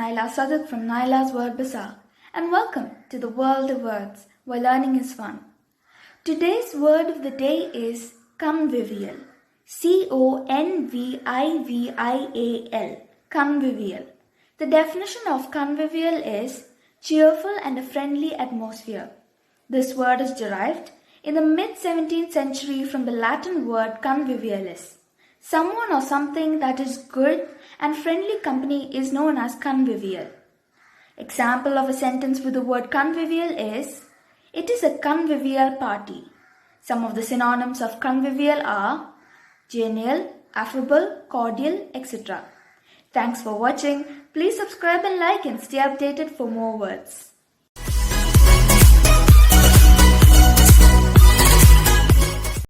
Nailah from Nailah's Word Bazaar, and welcome to the world of words where learning is fun. Today's word of the day is convivial. Convivial. Convivial. The definition of convivial is cheerful and a friendly atmosphere. This word is derived in the mid-17th century from the Latin word convivialis. Someone or something that is good and friendly company is known as convivial. Example of a sentence with the word convivial is, it is a convivial party. Some of the synonyms of convivial are genial, affable, cordial, etc. Thanks for watching. Please subscribe and like and stay updated for more words.